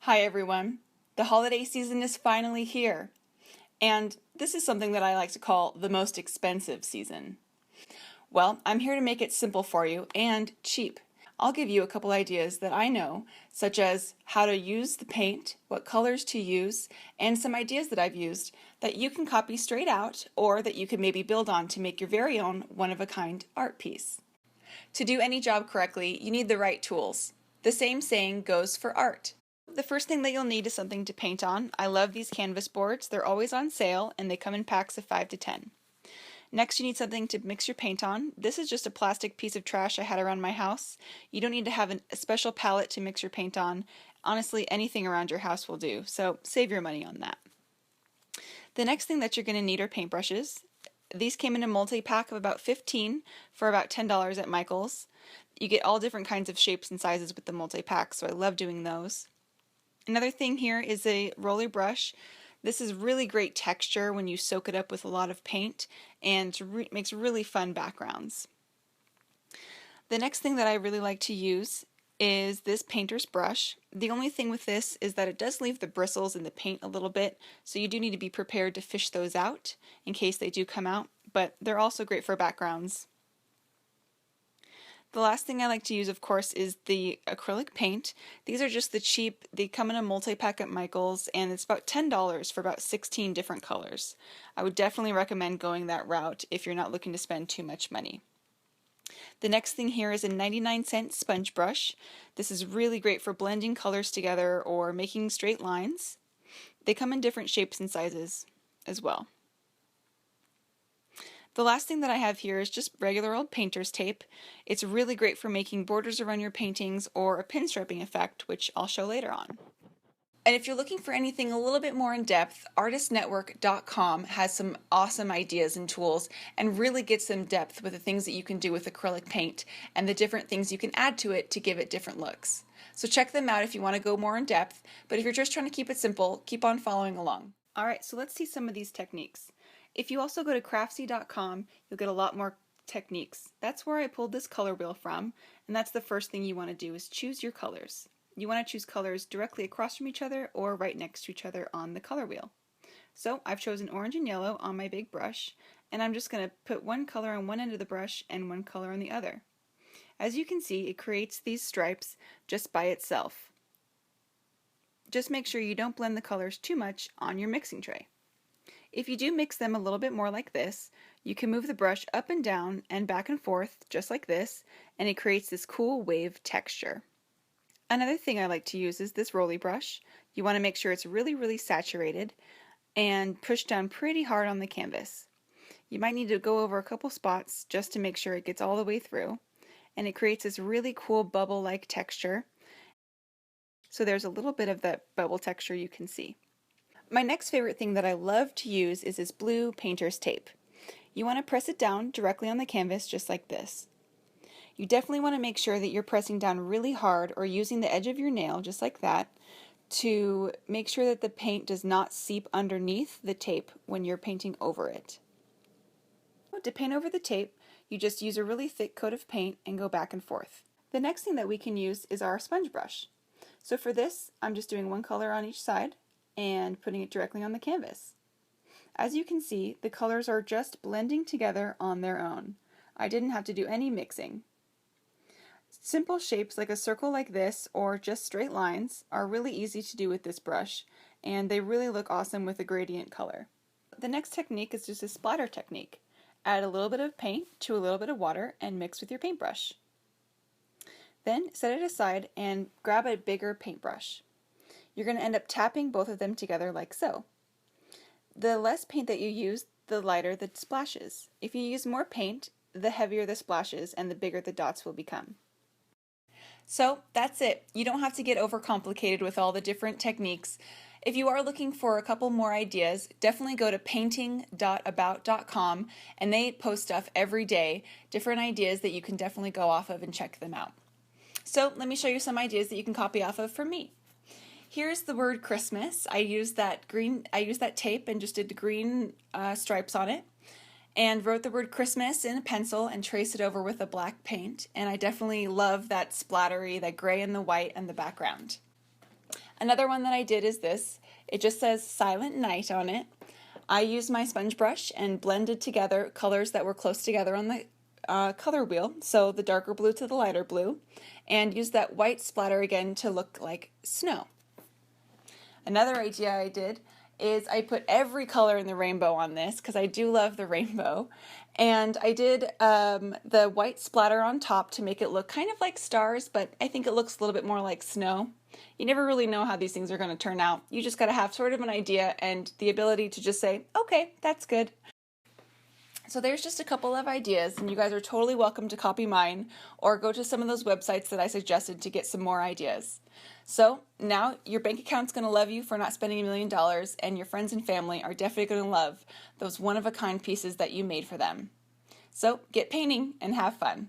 Hi everyone. The holiday season is finally here, and this is something that I like to call the most expensive season. Well, I'm here to make it simple for you and cheap. I'll give you a couple ideas that I know, such as how to use the paint, what colors to use, and some ideas that I've used that you can copy straight out or that you can maybe build on to make your very own one-of-a-kind art piece. To do any job correctly, you need the right tools. The same saying goes for art. The first thing that you'll need is something to paint on. I love these canvas boards. They're always on sale and they come in packs of 5 to 10. Next, you need something to mix your paint on. This is just a plastic piece of trash I had around my house. You don't need to have a special palette to mix your paint on. Honestly, anything around your house will do, so save your money on that. The next thing that you're going to need are paintbrushes. These came in a multi-pack of about 15 for about $10 at Michael's. You get all different kinds of shapes and sizes with the multi-pack, so I love doing those. Another thing here is a roller brush. This is really great texture when you soak it up with a lot of paint and makes really fun backgrounds. The next thing that I really like to use is this painter's brush. The only thing with this is that it does leave the bristles in the paint a little bit, so you do need to be prepared to fish those out in case they do come out, but they're also great for backgrounds. The last thing I like to use, of course, is the acrylic paint. These are just the cheap, they come in a multi-pack at Michael's, and it's about $10 for about 16 different colors. I would definitely recommend going that route if you're not looking to spend too much money. The next thing here is a 99-cent sponge brush. This is really great for blending colors together or making straight lines. They come in different shapes and sizes as well. The last thing that I have here is just regular old painter's tape. It's really great for making borders around your paintings or a pinstriping effect, which I'll show later on. And if you're looking for anything a little bit more in depth, artistnetwork.com has some awesome ideas and tools and really gets in depth with the things that you can do with acrylic paint and the different things you can add to it to give it different looks. So check them out if you want to go more in depth, but if you're just trying to keep it simple, keep on following along. Alright, so let's see some of these techniques. If you also go to craftsy.com, you'll get a lot more techniques. That's where I pulled this color wheel from, and that's the first thing you want to do is choose your colors. You want to choose colors directly across from each other or right next to each other on the color wheel. So I've chosen orange and yellow on my big brush, and I'm just going to put one color on one end of the brush and one color on the other. As you can see, it creates these stripes just by itself. Just make sure you don't blend the colors too much on your mixing tray. If you do mix them a little bit more like this, you can move the brush up and down and back and forth just like this, and it creates this cool wave texture. Another thing I like to use is this rolly brush. You want to make sure it's really saturated and push down pretty hard on the canvas. You might need to go over a couple spots just to make sure it gets all the way through, and it creates this really cool bubble-like texture. So there's a little bit of that bubble texture you can see. My next favorite thing that I love to use is this blue painter's tape. You want to press it down directly on the canvas just like this. You definitely want to make sure that you're pressing down really hard or using the edge of your nail just like that to make sure that the paint does not seep underneath the tape when you're painting over it. To paint over the tape, you just use a really thick coat of paint and go back and forth. The next thing that we can use is our sponge brush. So for this, I'm just doing one color on each side and putting it directly on the canvas. As you can see, the colors are just blending together on their own. I didn't have to do any mixing. Simple shapes like a circle like this or just straight lines are really easy to do with this brush, and they really look awesome with a gradient color. The next technique is just a splatter technique. Add a little bit of paint to a little bit of water and mix with your paintbrush. Then set it aside and grab a bigger paintbrush. You're going to end up tapping both of them together like so. The less paint that you use, the lighter the splashes. If you use more paint, the heavier the splashes and the bigger the dots will become. So that's it. You don't have to get overcomplicated with all the different techniques. If you are looking for a couple more ideas, definitely go to painting.about.com and they post stuff every day, different ideas that you can definitely go off of and check them out. So let me show you some ideas that you can copy off of from me. Here's the word Christmas. I used that tape and just did green stripes on it and wrote the word Christmas in a pencil and traced it over with a black paint, and I definitely love that splattery, that gray and the white and the background. Another one that I did is this. It just says Silent Night on it. I used my sponge brush and blended together colors that were close together on the color wheel, so the darker blue to the lighter blue, and used that white splatter again to look like snow. Another idea I did is I put every color in the rainbow on this because I do love the rainbow, and I did the white splatter on top to make it look kind of like stars, but I think it looks a little bit more like snow. You never really know how these things are going to turn out. You just got to have sort of an idea and the ability to just say, okay, that's good. So there's just a couple of ideas, and you guys are totally welcome to copy mine or go to some of those websites that I suggested to get some more ideas. So now your bank account's going to love you for not spending $1 million, and your friends and family are definitely going to love those one-of-a-kind pieces that you made for them. So get painting and have fun.